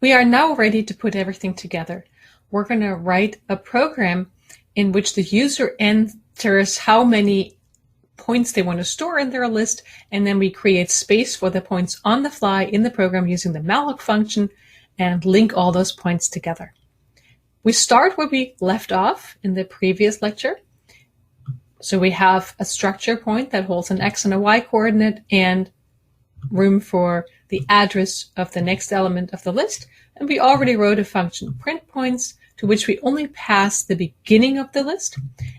We are now ready to put everything together. We're going to write a program in which the user enters how many points they want to store in their list, and then we create space for the points on the fly in the program using the malloc function and link all those points together. We start where we left off in the previous lecture. So we have a structure point that holds an x and a y coordinate and room for the address of the next element of the list. And we already wrote a function, print points, to which we only pass the beginning of the list.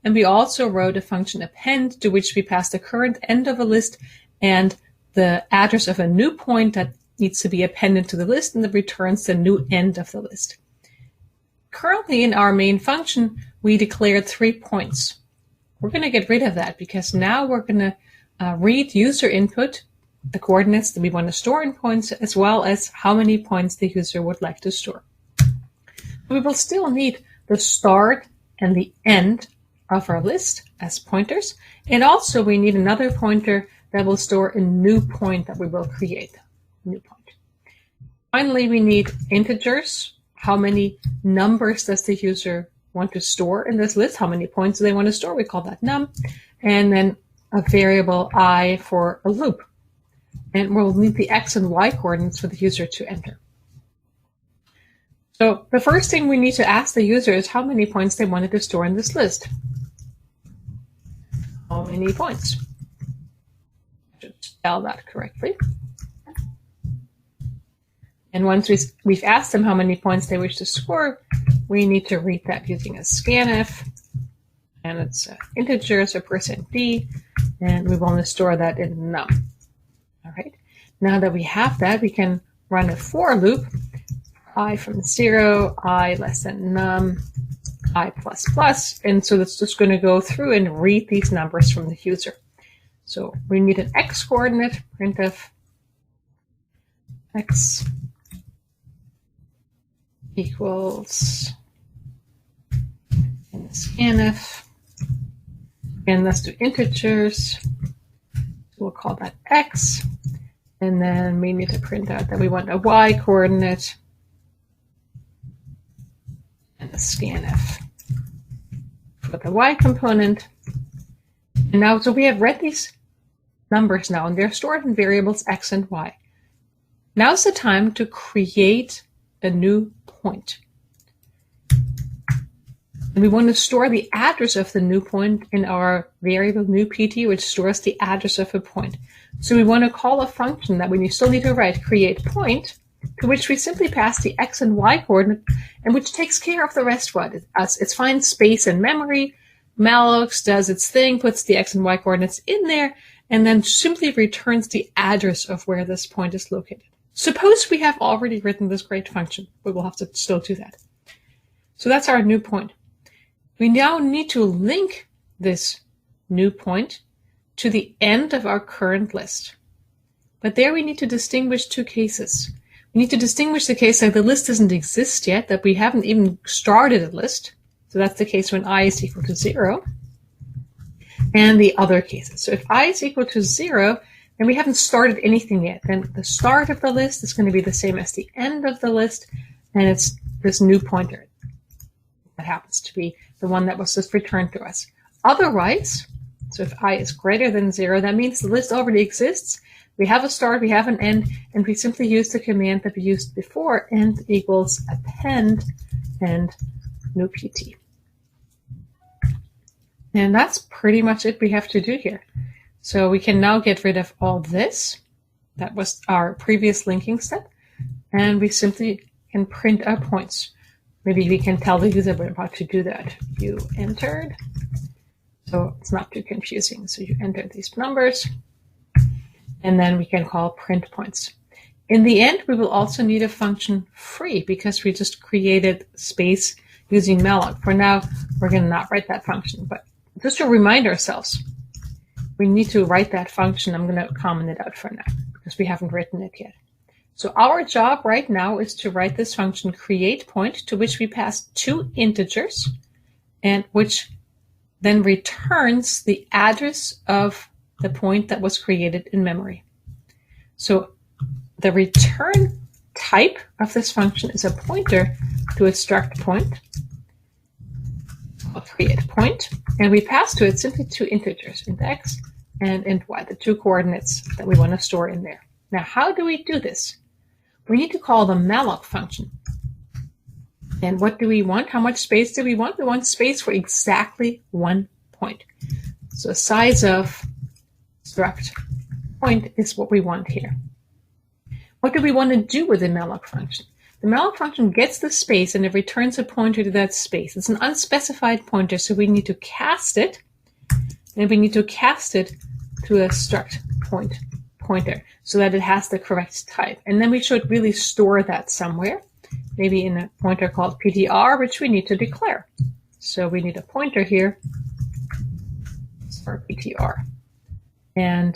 And we also wrote a function append, to which we pass the current end of a list and the address of a new point that needs to be appended to the list, and that returns the new end of the list. Currently in our main function, we declared 3 points. We're going to get rid of that because now we're going to read user input, the coordinates that we want to store in points, as well as how many points the user would like to store. We will still need the start and the end of our list as pointers. And also we need another pointer that will store a new point that we will create. New point. Finally, we need integers. How many numbers does the user want to store in this list? How many points do they want to store? We call that num. And then a variable I for a loop. And we'll need the x and y coordinates for the user to enter. So the first thing we need to ask the user is how many points they wanted to store in this list. How many points? I should spell that correctly. And once we've asked them how many points they wish to store, we need to read that using a scanf. And it's integers or %d, and we want to store that in num. All right. Now that we have that, we can run a for loop. I from 0, I less than num, I plus plus. And so that's just going to go through and read these numbers from the user. So we need an x coordinate, printf x equals and scanf. And let's do integers. We'll call that x. And then we need to print out that we want a y coordinate and a scanf for the y component. And now, so we have read these numbers now, and they're stored in variables x and y. Now's the time to create a new point. And we want to store the address of the new point in our variable new pt, which stores the address of a point. So we want to call a function that we still need to write create point, to which we simply pass the x and y coordinate, and which takes care of the rest. What it finds space in memory, malloc does its thing, puts the x and y coordinates in there, and then simply returns the address of where this point is located. Suppose we have already written this great function, but we'll have to still do that. So that's our new point. We now need to link this new point to the end of our current list. But there we need to distinguish two cases. We need to distinguish the case that the list doesn't exist yet, that we haven't even started a list. So that's the case when I is equal to 0. And the other cases. So if I is equal to 0, then we haven't started anything yet. Then the start of the list is going to be the same as the end of the list, and it's this new pointer that happens to be the one that was just returned to us. Otherwise, so if I is greater than 0, that means the list already exists. We have a start, we have an end, and we simply use the command that we used before, end equals append and new pt. And that's pretty much it we have to do here. So we can now get rid of all this. That was our previous linking step. And we simply can print our points. Maybe we can tell the user we're about to do that. You entered. So it's not too confusing. So you enter these numbers. And then we can call print points. In the end, we will also need a function free because we just created space using malloc. For now, we're going to not write that function. But just to remind ourselves, we need to write that function. I'm going to comment it out for now because we haven't written it yet. So our job right now is to write this function create point, to which we pass 2 integers, and which then returns the address of the point that was created in memory. So the return type of this function is a pointer to a struct point, called create point, and we pass to it simply two integers, int x and int y, the two coordinates that we want to store in there. Now, how do we do this? We need to call the malloc function. And what do we want? How much space do we want? We want space for exactly 1 point. So size of struct point is what we want here. What do we want to do with the malloc function? The malloc function gets the space and it returns a pointer to that space. It's an unspecified pointer, so we need to cast it, and we need to cast it to a struct pointer so that it has the correct type. And then we should really store that somewhere, maybe in a pointer called ptr, which we need to declare. So we need a pointer here for ptr. And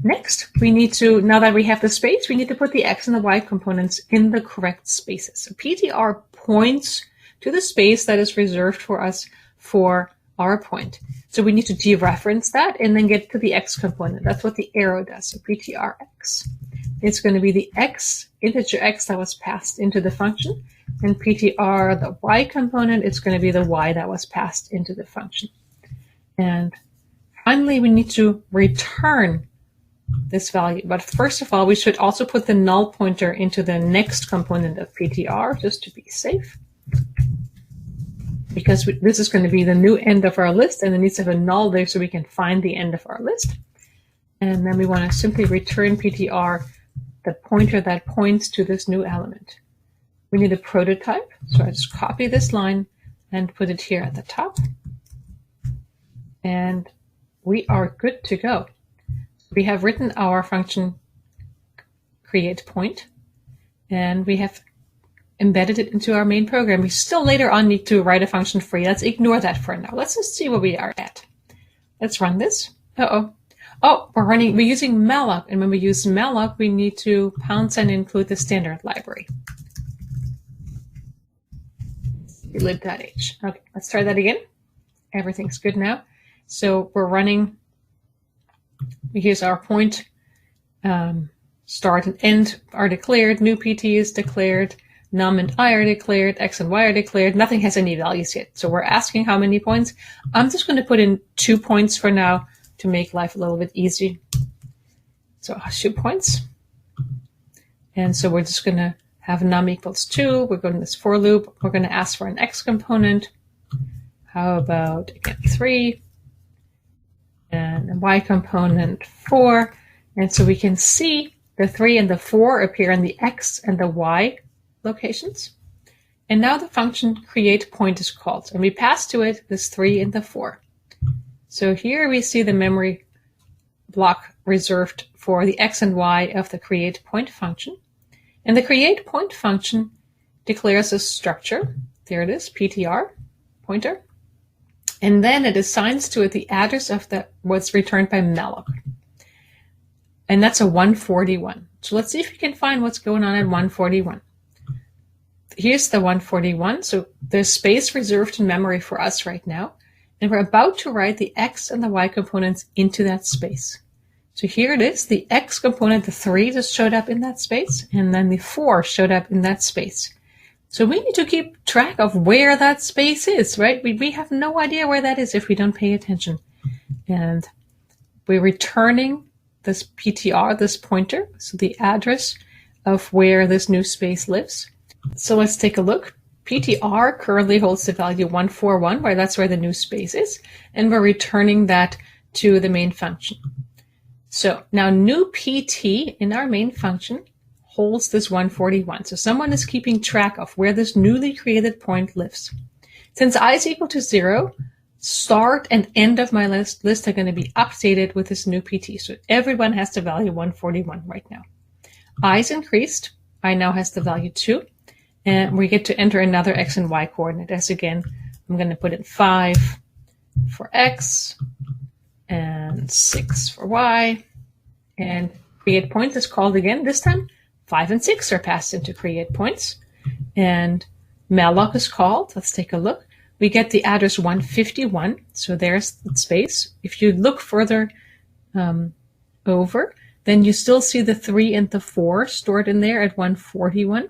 next, we need to, now that we have the space, we need to put the x and the y components in the correct spaces. So ptr points to the space that is reserved for us for our point. So we need to dereference that and then get to the x component. That's what the arrow does. So ptrx. It's going to be the x, integer x that was passed into the function. And ptr, the y component, it's going to be the y that was passed into the function. And finally, we need to return this value. But first of all, we should also put the null pointer into the next component of ptr, just to be safe. Because this is going to be the new end of our list, and it needs to have a null there so we can find the end of our list. And then we want to simply return ptr, the pointer that points to this new element. We need a prototype, so I just copy this line and put it here at the top. And we are good to go. We have written our function create point, and we have embedded it into our main program. We still later on need to write a function for you. Let's ignore that for now. Let's just see where we are at. Let's run this. Oh, we're using malloc, and when we use malloc, we need to # and include the standard library. lib.h. Okay, let's try that again. Everything's good now. So we're running. Here's our point. Start and end are declared. New pt is declared. Num and I are declared. X and Y are declared. Nothing has any values yet. So we're asking how many points. I'm just going to put in 2 points for now to make life a little bit easy. So 2 points. And so we're just going to have num equals 2. We're going to this for loop. We're going to ask for an X component. How about, again, 3? And a Y component 4. And so we can see the 3 and the 4 appear in the X and the Y locations. And now the function create point is called, and we pass to it this 3 and the 4. So here we see the memory block reserved for the X and Y of the create point function. And the create point function declares a structure. There it is, ptr, pointer. And then it assigns to it the address of what's returned by malloc. And that's a 141. So let's see if we can find what's going on at 141. Here's the 141. So there's space reserved in memory for us right now. And we're about to write the X and the Y components into that space. So here it is. The X component, the 3, just showed up in that space. And then the 4 showed up in that space. So we need to keep track of where that space is, right? We have no idea where that is if we don't pay attention. And we're returning this ptr, this pointer, so the address of where this new space lives. So let's take a look. ptr currently holds the value 141, where that's where the new space is, and we're returning that to the main function. So now new pt in our main function holds this 141. So someone is keeping track of where this newly created point lives. Since I is equal to 0, start and end of my list are going to be updated with this new pt. So everyone has the value 141 right now. I is increased. I now has the value 2. And we get to enter another X and Y coordinate. As again, I'm going to put in 5 for X and 6 for Y. And create point is called again. This time, 5 and 6 are passed into create points. And malloc is called. Let's take a look. We get the address 151. So there's the space. If you look further over, then you still see the 3 and the 4 stored in there at 141.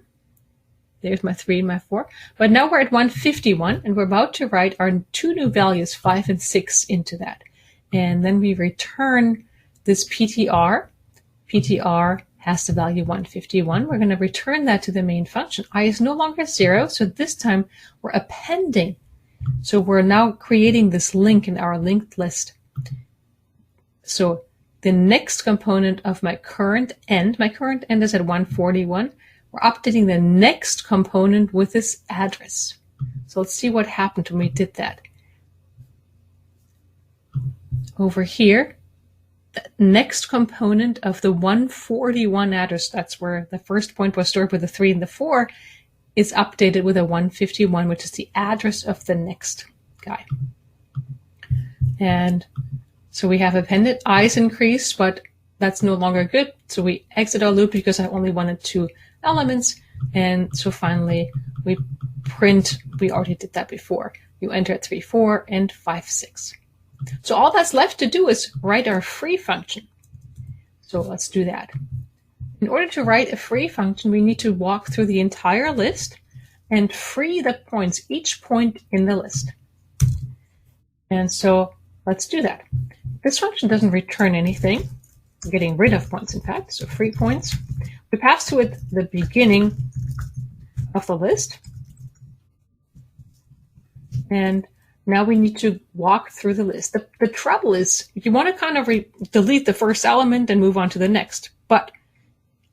There's my 3 and my 4. But now we're at 151, and we're about to write our two new values, 5 and 6, into that. And then we return this PTR. PTR has the value 151. We're going to return that to the main function. I is no longer 0, so this time we're appending. So we're now creating this link in our linked list. So the next component of my current end is at 141. We're updating the next component with this address. So let's see what happened when we did that. Over here, the next component of the 141 address, that's where the first point was stored with the 3 and the 4, is updated with a 151, which is the address of the next guy. And so we have appended. I's increased, but that's no longer good. So we exit our loop because I only wanted 2 elements. And so finally we print, we already did that before. You enter at 3, 4 and 5, 6. So all that's left to do is write our free function. So let's do that. In order to write a free function, we need to walk through the entire list and free the points, each point in the list. And so let's do that. This function doesn't return anything. We're getting rid of points, in fact, so free points. We pass to it the beginning of the list. And now we need to walk through the list. The trouble is you want to kind of delete the first element and move on to the next. But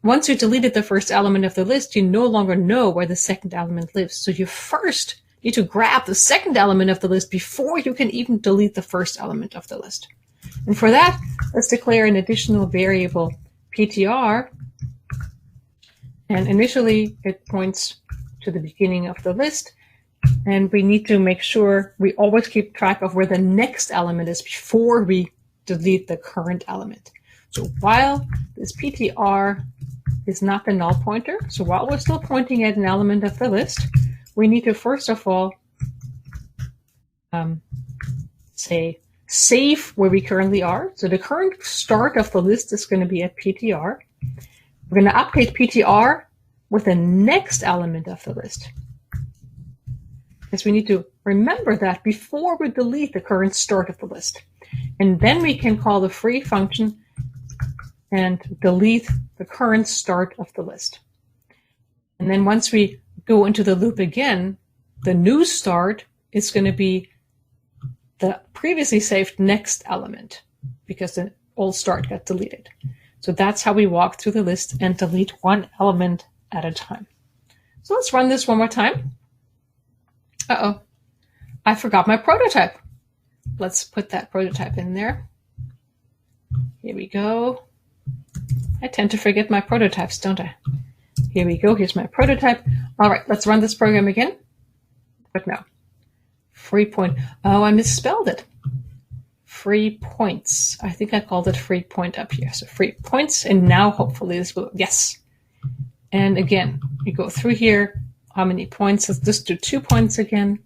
once you deleted the first element of the list, you no longer know where the second element lives. So you first need to grab the second element of the list before you can even delete the first element of the list. And for that, let's declare an additional variable, PTR. And initially, it points to the beginning of the list. And we need to make sure we always keep track of where the next element is before we delete the current element. So while this PTR is not the null pointer, so while we're still pointing at an element of the list, we need to first of all say save where we currently are. So the current start of the list is going to be at PTR. We're going to update PTR with the next element of the list. Because we need to remember that before we delete the current start of the list. And then we can call the free function and delete the current start of the list. And then once we go into the loop again, the new start is going to be the previously saved next element because the old start got deleted. So that's how we walk through the list and delete one element at a time. So let's run this one more time. Uh-oh, I forgot my prototype. Let's put that prototype in there. Here we go. I tend to forget my prototypes, don't I? Here we go. Here's my prototype. All right, let's run this program again. But no. Free point. Oh, I misspelled it. Free points. I think I called it free point up here. So free points. And now hopefully this will, yes. And again, we go through here. How many points? Let's just do 2 points again.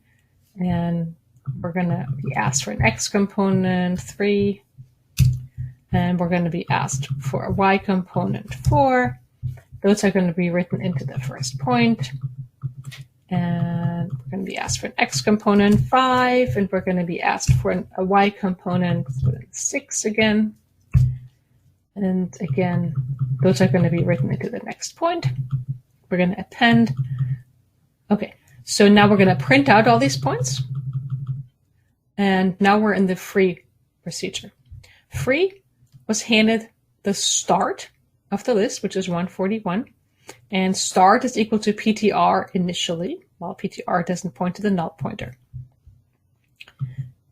And we're going to be asked for an X component, 3. And we're going to be asked for a Y component, 4. Those are going to be written into the first point. And we're going to be asked for an X component, 5. And we're going to be asked for a Y component, 6 again. And again, those are going to be written into the next point. We're going to append. Okay, so now we're going to print out all these points. And now we're in the free procedure. Free was handed the start of the list, which is 141. And start is equal to PTR initially, while PTR doesn't point to the null pointer.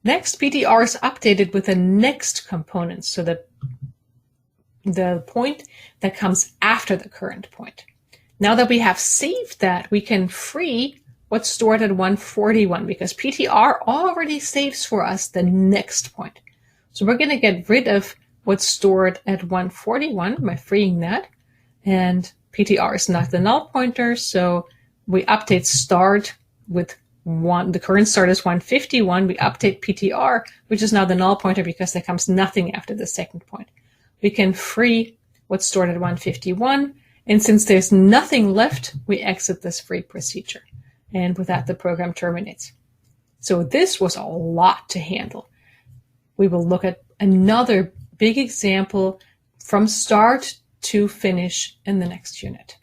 Next, PTR is updated with the next component, so the point that comes after the current point. Now that we have saved that, we can free what's stored at 141 because PTR already saves for us the next point. So we're going to get rid of what's stored at 141 by freeing that. And PTR is not the null pointer, so we update start with 1. The current start is 151. We update PTR, which is now the null pointer because there comes nothing after the second point. We can free what's stored at 151. And since there's nothing left, we exit this free procedure. And with that, the program terminates. So this was a lot to handle. We will look at another big example from start to finish in the next unit.